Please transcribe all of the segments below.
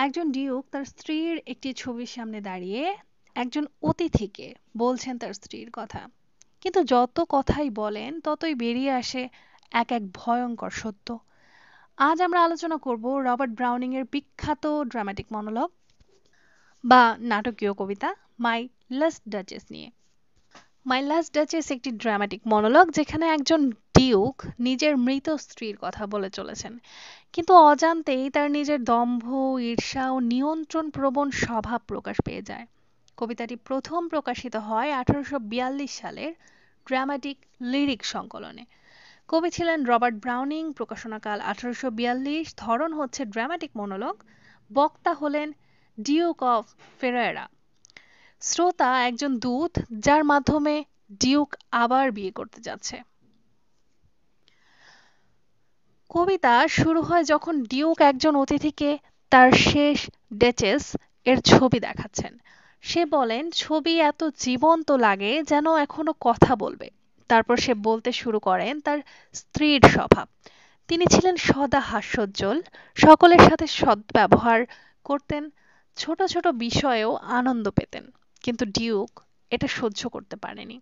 একজন ডিউক তার স্ত্রীর একটি ছবির সামনে দাঁড়িয়ে একজন অতিথিকে বলছেন তার স্ত্রীর কথা, কিন্তু যত কথাই বলেন ততই বেরিয়ে আসে এক এক ভয়ঙ্কর সত্য। আজ আমরা আলোচনা করব রবার্ট ব্রাউনিং এর বিখ্যাত ড্রামাটিক মনোলগ বা নাটকীয় কবিতা মাই লাস্ট ডাচেস নিয়ে। মাই লাস্ট ডাচেস একটি ড্রামাটিক মনোলগ যেখানে একজন ডিউক নিজের মৃত স্ত্রীর কথা বলে চলেছেন, কিন্তু অজান্তেই তার নিজের দম্ভ, ঈর্ষা ও নিয়ন্ত্রণ প্রবণ স্বভাব প্রকাশ পেয়ে যায়। কবিতাটি প্রথম প্রকাশিত হয় 1842 সালের ড্রামাটিক লিরিক সংকলনে। কবি ছিলেন রবার্ট ব্রাউনিং, প্রকাশনাকাল 1842, ধরন হচ্ছে ড্রামাটিক মনোলগ, বক্তা হলেন ডিউক অফ ফেরেরা। শ্রোতা একজন দূত যার মাধ্যমে ডিউক আবার বিয়ে করতে যাচ্ছে। কবিতা শুরু হয় যখন ডিউক একজন অতিথিকে তার শেষ ডেচেস এর ছবি দেখাচ্ছেন। সে বলেন ছবি এত জীবন্ত লাগে যেন এখনো কথা বলবে। তারপর সে বলতে শুরু করেন তার স্ত্রীর স্বভাব। তিনি ছিলেন সদা হাস্যোজ্জ্বল, সকলের সাথে সদ্ব্যবহার করতেন, ছোট ছোট বিষয়েও আনন্দ পেতেন। কিন্তু ডিউক এটা সহ্য করতে পারেনি।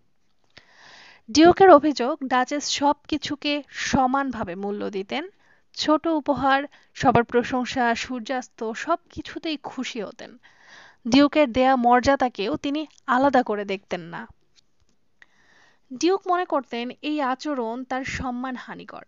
ডিউকের অভিযোগ ডাচেস সবকিছুকে সমানভাবে মূল্য দিতেন, ছোট উপহার, সবার প্রশংসা, সূর্যাস্ত সবকিছুতেই খুশি হতেন। ডিউকের দেয়া মর্যাদাকেও তিনি আলাদা করে দেখতেন না। ডিউক মনে করতেন এই আচরণ তার সম্মান হানিকর।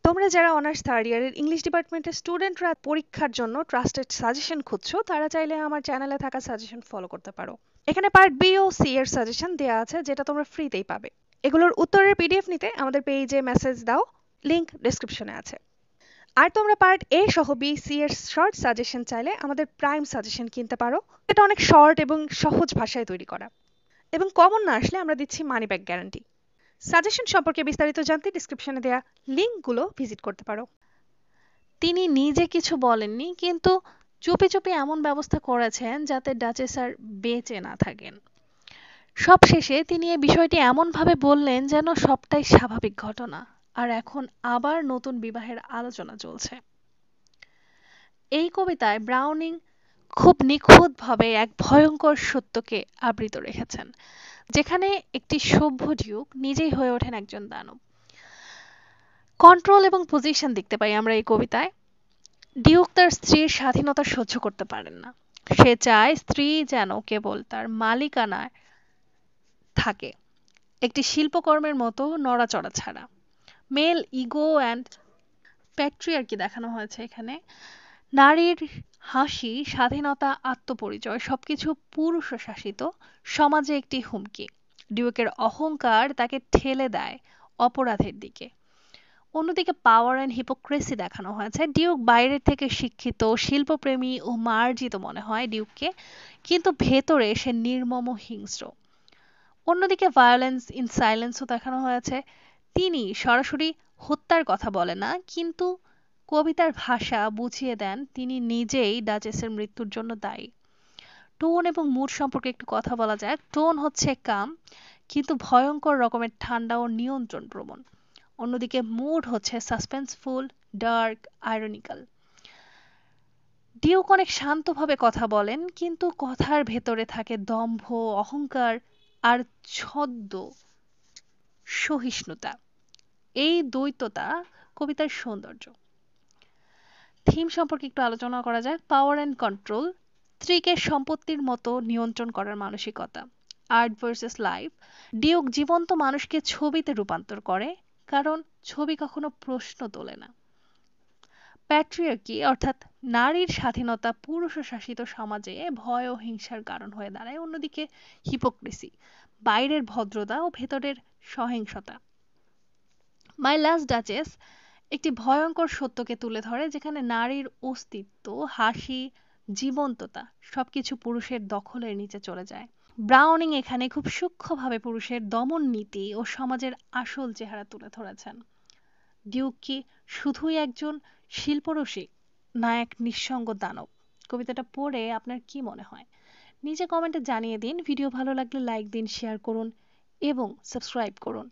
তোমরা যারা অনার্স থার্ড ইয়ারের ইংলিশ ডিপার্টমেন্টের স্টুডেন্টরা পরীক্ষার জন্য ট্রাস্টেড সাজেশন খুঁজছো, তারা চাইলে আমার চ্যানেলে থাকা সাজেশন ফলো করতে পারো। এখানে পার্ট বি ও সি এর সাজেশন দেওয়া আছে, যেটা তোমরা ফ্রিতেই পাবে। এগুলোর উত্তরের পিডিএফ নিতে আমাদের পেজে মেসেজ দাও, লিংক ডেসক্রিপশনে আছে। আর তোমরা পার্ট এ সহ বি সি এর শর্ট সাজেশন চাইলে আমাদের প্রাইম সাজেশন কিনতে পারো। এটা অনেক শর্ট এবং সহজ ভাষায় তৈরি করা, এবং কমন না আসলে আমরা দিচ্ছি মানি ব্যাক গ্যারান্টি। সাজেশন সম্পর্কে বিস্তারিত জানতে ডিসক্রিপশনে দেওয়া লিঙ্কগুলো ভিজিট করতে পারো। তিনি নিজে কিছু বলেননি, কিন্তু চুপি চুপি এমন ব্যবস্থা করেছেন যাতে ডাচেস আর বেঁচে না থাকেন। সবশেষে তিনি এই বিষয়টি এমনভাবে বললেন যেন সবটাই স্বাভাবিক ঘটনা, আর এখন আবার নতুন বিবাহের আলোচনা চলছে। এই কবিতায় ব্রাউনিং খুব নিখুঁতভাবে এক ভয়ঙ্কর সত্যকে আবৃত রেখেছেন, যেখানে একটি সভ্য ডিউক নিজেই হয়ে ওঠেন একজন দানব। কন্ট্রোল এবং পজিশন দেখতে পাই আমরা এই কবিতায়। ডিউক তার স্ত্রীর স্বাধীনতা সহ্য করতে পারেন না। সে চায় স্ত্রী যেন কেবল তার মালিকানায় থাকে, একটি শিল্পকর্মের মতো নড়াচড়া ছাড়া। মেল ইগো অ্যান্ড প্যাট্রিয়ার্কি দেখানো হয়েছে এখানে। নারীর হাসি, স্বাধীনতা, আত্মপরিচয় সবকিছু পুরুষ শাসিত সমাজে একটি হুমকি। ডিউকের অহংকার তাকে ঠেলে দেয় অপরাধের দিকে। অন্যদিকে পাওয়ার অ্যান্ড হিপোক্রেসি দেখানো হয়েছে। ডিউক বাইরের থেকে শিক্ষিত, শিল্পপ্রেমী ও মার্জিত মনে হয় ডিউককে, কিন্তু ভেতরে সে নির্মম হিংস্র। অন্যদিকে ভায়োলেন্স ইন সাইলেন্সও দেখানো হয়েছে। তিনি সরাসরি হত্যার কথা বলেন না, কিন্তু কবিতার ভাষা বুঝিয়ে দেন তিনি নিজেই ডাচেসের মৃত্যুর জন্য দায়ী। টোন এবং মুড সম্পর্কে একটু কথা বলা যাক। টোন হচ্ছে কাম, কিন্তু ভয়ঙ্কর রকমের ঠান্ডা ও নিয়ন্ত্রণ প্রবণ। অন্যদিকে মুড হচ্ছে সাসপেন্সফুল, ডার্ক, আইরনিক্যাল। ডিউক অনেক শান্তভাবে কথা বলেন, কিন্তু কথার ভেতরে থাকে দম্ভ, অহংকার আর ছদ্ম সহিষ্ণুতা। এই দ্বৈততা কবিতার সৌন্দর্য। থিম সম্পর্কে একটু আলোচনা করা যাক। পাওয়ার অ্যান্ড কন্ট্রোল, স্ত্রীকে সম্পত্তির মতো নিয়ন্ত্রণ করার মানসিকতা। আর্ট ভার্সেস লাইফ, ডিউক জীবন্ত মানুষকে ছবিতে রূপান্তর করে, কারণ ছবি কখনো প্রশ্ন তোলে না। প্যাট্রিয়ার্কি অর্থাৎ নারীর স্বাধীনতা পুরুষ শাসিত সমাজে ভয় ও হিংসার কারণ হয়ে দাঁড়ায়। অন্যদিকে হিপোক্রেসি, বাইরের ভদ্রতা ও ভেতরের সহিংসতা। মাই লাস্ট ডাচেস একটি ভয়ঙ্কর সত্যকে তুলে ধরে, যেখানে নারীর অস্তিত্ব, হাসি, জীবন্ততা সবকিছু পুরুষের দখলের নিচে চলে যায়। ব্রাউনিং এখানে খুব সূক্ষ্মভাবে পুরুষের দমন নীতি ও সমাজের আসল চেহারা তুলে ধরেছেন। ডিউক কি শুধুই একজন শিল্পরসিক, না এক নিঃসঙ্গ দানব? কবিতাটা পড়ে আপনার কি মনে হয় নিজে কমেন্টে জানিয়ে দিন। ভিডিও ভালো লাগলে লাইক দিন, শেয়ার করুন এবং সাবস্ক্রাইব করুন।